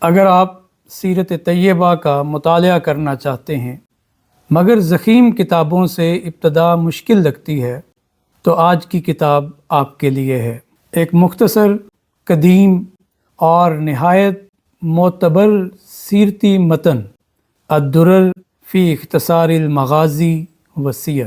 اگر آپ سیرت طیبہ کا مطالعہ کرنا چاہتے ہیں مگر ضخیم کتابوں سے ابتدا مشکل لگتی ہے تو آج کی کتاب آپ کے لیے ہے۔ ایک مختصر، قدیم اور نہایت معتبر سیرتی متن، الدرر فی اختصار المغازی والسیر۔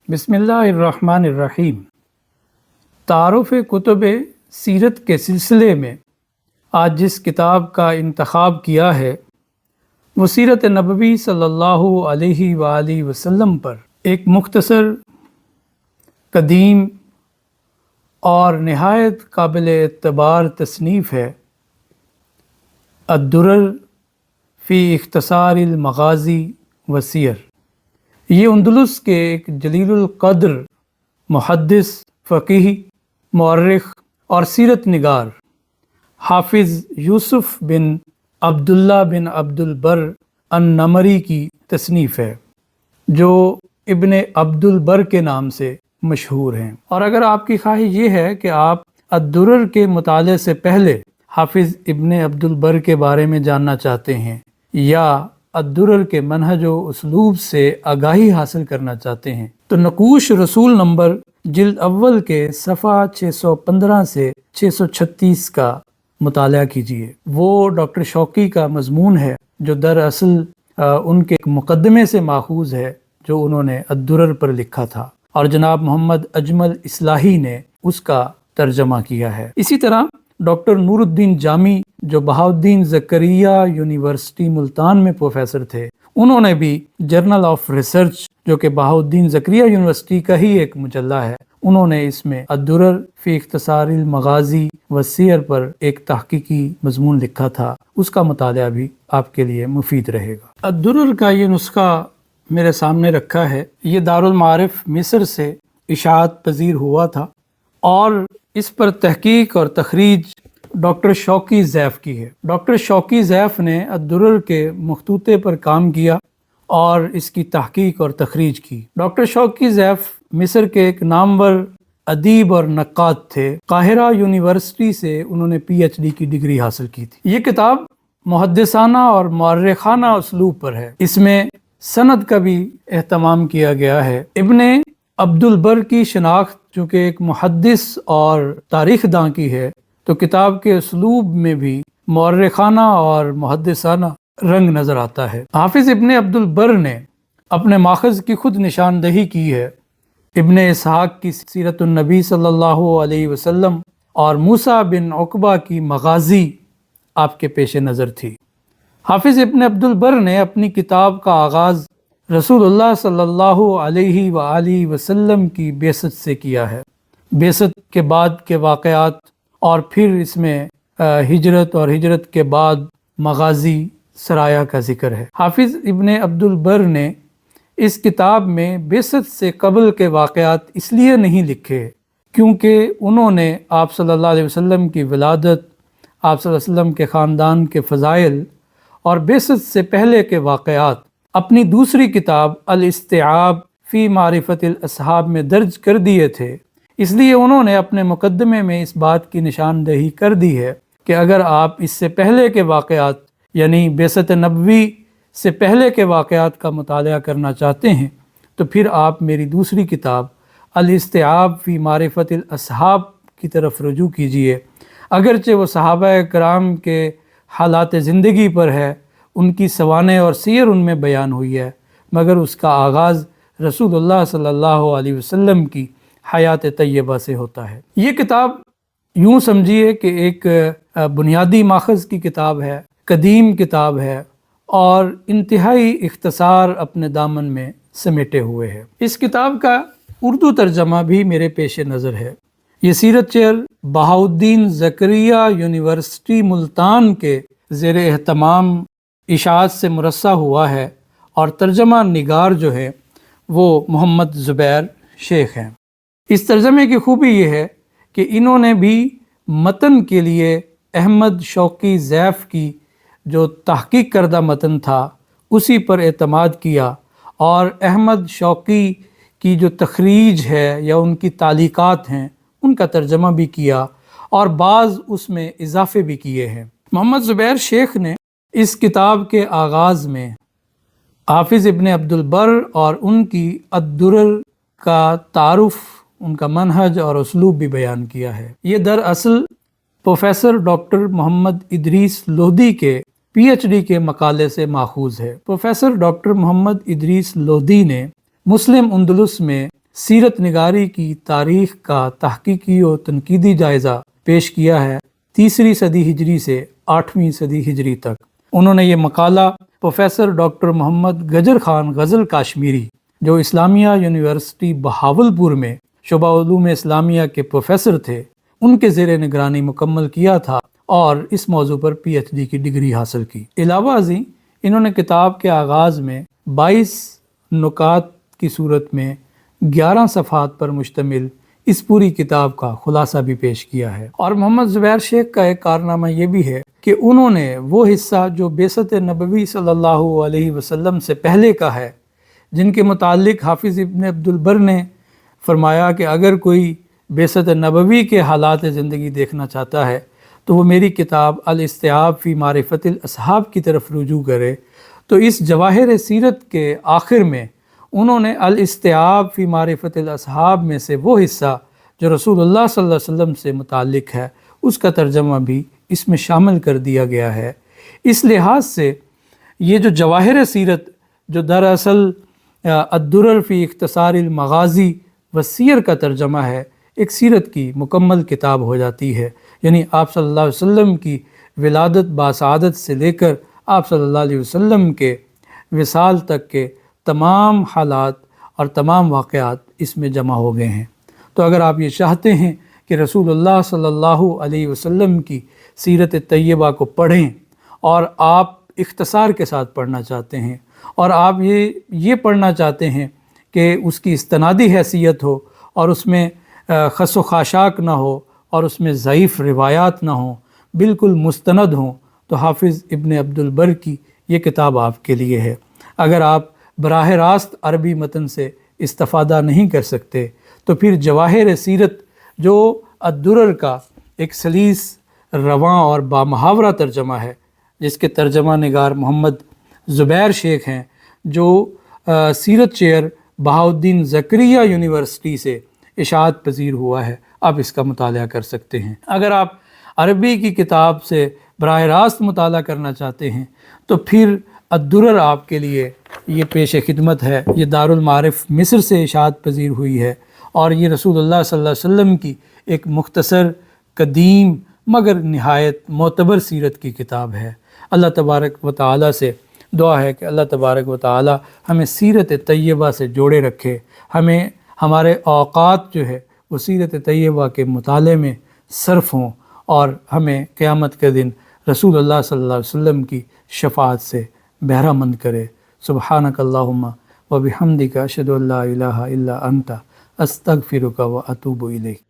بسم اللہ الرحمن الرحیم۔ تعارف کتب سیرت کے سلسلے میں آج جس کتاب کا انتخاب کیا ہے وہ سیرت نبوی صلی اللہ علیہ وآلہ وسلم پر ایک مختصر، قدیم اور نہایت قابل اعتبار تصنیف ہے، الدرر فی اختصار المغازی والسیر۔ یہ اندلس کے ایک جلیل القدر محدث، فقیہ، مورخ اور سیرت نگار حافظ یوسف بن عبداللہ بن عبد البر النمری کی تصنیف ہے، جو ابن عبد البر کے نام سے مشہور ہیں۔ اور اگر آپ کی خواہش یہ ہے کہ آپ الدرر کے مطالعے سے پہلے حافظ ابن عبد البر کے بارے میں جاننا چاہتے ہیں یا الدرر کے منہج و اسلوب سے آگاہی حاصل کرنا چاہتے ہیں تو نقوش رسول نمبر جلد اول کے صفحہ 615 سے 636 کا مطالعہ کیجیے۔ وہ ڈاکٹر شوقی کا مضمون ہے جو دراصل ان کے مقدمے سے ماخوذ ہے جو انہوں نے الدرر پر لکھا تھا، اور جناب محمد اجمل اصلاحی نے اس کا ترجمہ کیا ہے۔ اسی طرح ڈاکٹر نور الدین جامی جو بہاؤالدین زکریا یونیورسٹی ملتان میں پروفیسر تھے، انہوں نے بھی جرنل آف ریسرچ جو کہ بہاؤالدین زکریا یونیورسٹی کا ہی ایک مجلہ ہے، انہوں نے اس میں الدرر فی اختصار المغازی والسیر پر ایک تحقیقی مضمون لکھا تھا، اس کا مطالعہ بھی آپ کے لیے مفید رہے گا۔ الدرر کا یہ نسخہ میرے سامنے رکھا ہے، یہ دارالمعارف مصر سے اشاعت پذیر ہوا تھا اور اس پر تحقیق اور تخریج ڈاکٹر شوقی ضیف کی ہے۔ ڈاکٹر شوقی ضیف نے الدرر کے مخطوطے پر کام کیا اور اس کی تحقیق اور تخریج کی۔ ڈاکٹر شوقی ضیف مصر کے ایک نامور ادیب اور نقاد تھے۔ قاہرہ یونیورسٹی سے انہوں نے پی ایچ ڈی کی ڈگری حاصل کی تھی۔ یہ کتاب محدثانہ اور مورخانہ اسلوب پر ہے، اس میں سند کا بھی اہتمام کیا گیا ہے۔ ابن عبد البر کی شناخت جو کہ ایک محدث اور تاریخ داں کی ہے، تو کتاب کے اسلوب میں بھی مورخانہ اور محدثانہ رنگ نظر آتا ہے۔ حافظ ابن عبد البر نے اپنے ماخذ کی خود نشاندہی کی ہے۔ ابن اسحاق کی سیرت النبی صلی اللہ علیہ وسلم اور موسیٰ بن عقبہ کی مغازی آپ کے پیش نظر تھی۔ حافظ ابن عبد البر نے اپنی کتاب کا آغاز رسول اللہ صلی اللہ علیہ وآلہ وسلم کی بعثت سے کیا ہے۔ بعثت کے بعد کے واقعات اور پھر اس میں ہجرت اور ہجرت کے بعد مغازی سرایا کا ذکر ہے۔ حافظ ابن عبد البر نے اس کتاب میں بعثت سے قبل کے واقعات اس لیے نہیں لکھے کیونکہ انہوں نے آپ صلی اللہ علیہ وسلم کی ولادت، آپ صلی اللہ علیہ وسلم کے خاندان کے فضائل اور بعثت سے پہلے کے واقعات اپنی دوسری کتاب الاستیعاب فی معرفت الاصحاب میں درج کر دیے تھے۔ اس لیے انہوں نے اپنے مقدمے میں اس بات کی نشاندہی کر دی ہے کہ اگر آپ اس سے پہلے کے واقعات یعنی بعثت نبوی سے پہلے کے واقعات کا مطالعہ کرنا چاہتے ہیں تو پھر آپ میری دوسری کتاب الاستیعاب فی معرفت الاصحاب کی طرف رجوع کیجیے۔ اگرچہ وہ صحابہ کرام کے حالات زندگی پر ہے، ان کی سوانح اور سیر ان میں بیان ہوئی ہے، مگر اس کا آغاز رسول اللہ صلی اللہ علیہ وسلم کی حیات طیبہ سے ہوتا ہے۔ یہ کتاب یوں سمجھیے کہ ایک بنیادی ماخذ کی کتاب ہے، قدیم کتاب ہے اور انتہائی اختصار اپنے دامن میں سمیٹے ہوئے ہے۔ اس کتاب کا اردو ترجمہ بھی میرے پیش نظر ہے۔ یہ سیرت چیئر بہاؤالدین زکریا یونیورسٹی ملتان کے زیر اہتمام اشاعت سے مرصع ہوا ہے اور ترجمہ نگار جو ہے وہ محمد زبیر شیخ ہیں۔ اس ترجمے کی خوبی یہ ہے کہ انہوں نے بھی متن کے لیے احمد شوقی ضیف کی جو تحقیق کردہ متن تھا اسی پر اعتماد کیا، اور احمد شوقی کی جو تخریج ہے یا ان کی تعلیقات ہیں ان کا ترجمہ بھی کیا، اور بعض اس میں اضافے بھی کیے ہیں۔ محمد زبیر شیخ نے اس کتاب کے آغاز میں حافظ ابن عبد البر اور ان کی الدرر کا تعارف، ان کا منہج اور اسلوب بھی بیان کیا ہے۔ یہ دراصل پروفیسر ڈاکٹر محمد ادریس لودھی کے پی ایچ ڈی کے مقالے سے ماخوذ ہے۔ پروفیسر ڈاکٹر محمد ادریس لودھی نے مسلم اندلس میں سیرت نگاری کی تاریخ کا تحقیقی و تنقیدی جائزہ پیش کیا ہے 3 صدی ہجری سے 8ویں صدی ہجری تک۔ انہوں نے یہ مقالہ پروفیسر ڈاکٹر محمد گجر خان غزل کاشمیری، جو اسلامیہ یونیورسٹی بہاولپور میں شعبہ علوم اسلامیہ کے پروفیسر تھے، ان کے زیر نگرانی مکمل کیا تھا اور اس موضوع پر پی ایچ ڈی کی ڈگری حاصل کی۔ علاوہ ازیں انہوں نے کتاب کے آغاز میں 22 نکات کی صورت میں 11 صفحات پر مشتمل اس پوری کتاب کا خلاصہ بھی پیش کیا ہے۔ اور محمد زبیر شیخ کا ایک کارنامہ یہ بھی ہے کہ انہوں نے وہ حصہ جو بعثت نبوی صلی اللہ علیہ وسلم سے پہلے کا ہے، جن کے متعلق حافظ ابن عبد البر نے فرمایا کہ اگر کوئی بعثت نبوی کے حالات زندگی دیکھنا چاہتا ہے تو وہ میری کتاب الاستیعاب فی معرفت الاصحاب کی طرف رجوع کرے، تو اس جواہر سیرت کے آخر میں انہوں نے الاستیعاب فی معرفت الاصحاب میں سے وہ حصہ جو رسول اللہ صلی اللہ علیہ وسلم سے متعلق ہے اس کا ترجمہ بھی اس میں شامل کر دیا گیا ہے۔ اس لحاظ سے یہ جو جواہر سیرت، جو دراصل الدرر فی اختصار المغازی والسیر کا ترجمہ ہے، ایک سیرت کی مکمل کتاب ہو جاتی ہے۔ یعنی آپ صلی اللہ علیہ وسلم کی ولادت باسعادت سے لے کر آپ صلی اللہ علیہ وسلم کے وصال تک کے تمام حالات اور تمام واقعات اس میں جمع ہو گئے ہیں۔ تو اگر آپ یہ چاہتے ہیں کہ رسول اللہ صلی اللہ علیہ وسلم کی سیرت طیبہ کو پڑھیں، اور آپ اختصار کے ساتھ پڑھنا چاہتے ہیں، اور آپ یہ پڑھنا چاہتے ہیں کہ اس کی استنادی حیثیت ہو اور اس میں خس و خاشاک نہ ہو اور اس میں ضعیف روایات نہ ہوں، بالکل مستند ہوں، تو حافظ ابن عبد البر کی یہ کتاب آپ کے لیے ہے۔ اگر آپ براہ راست عربی متن سے استفادہ نہیں کر سکتے تو پھر جواہر سیرت، جو الدرر کا ایک سلیس، رواں اور بامحاورہ ترجمہ ہے، جس کے ترجمہ نگار محمد زبیر شیخ ہیں، جو سیرت چیئر بہاؤالدین زکریا یونیورسٹی سے اشاعت پذیر ہوا ہے، آپ اس کا مطالعہ کر سکتے ہیں۔ اگر آپ عربی کی کتاب سے براہ راست مطالعہ کرنا چاہتے ہیں تو پھر الدرر آپ کے لیے یہ پیش خدمت ہے۔ یہ دارالمعارف مصر سے اشاعت پذیر ہوئی ہے، اور یہ رسول اللہ صلی اللہ علیہ وسلم کی ایک مختصر، قدیم مگر نہایت معتبر سیرت کی کتاب ہے۔ اللہ تبارک و تعالیٰ سے دعا ہے کہ اللہ تبارک و تعالیٰ ہمیں سیرت طیبہ سے جوڑے رکھے، ہمیں ہمارے اوقات جو ہے وہ سیرت طیبہ کے مطالعے میں صرف ہوں، اور ہمیں قیامت کے دن رسول اللہ صلی اللہ علیہ وسلم کی شفاعت سے بہرہ مند کرے۔ سبحانک اللہم و بحمدک اشہد ان لا الہ الا انت استغفرک و اتوب الیک۔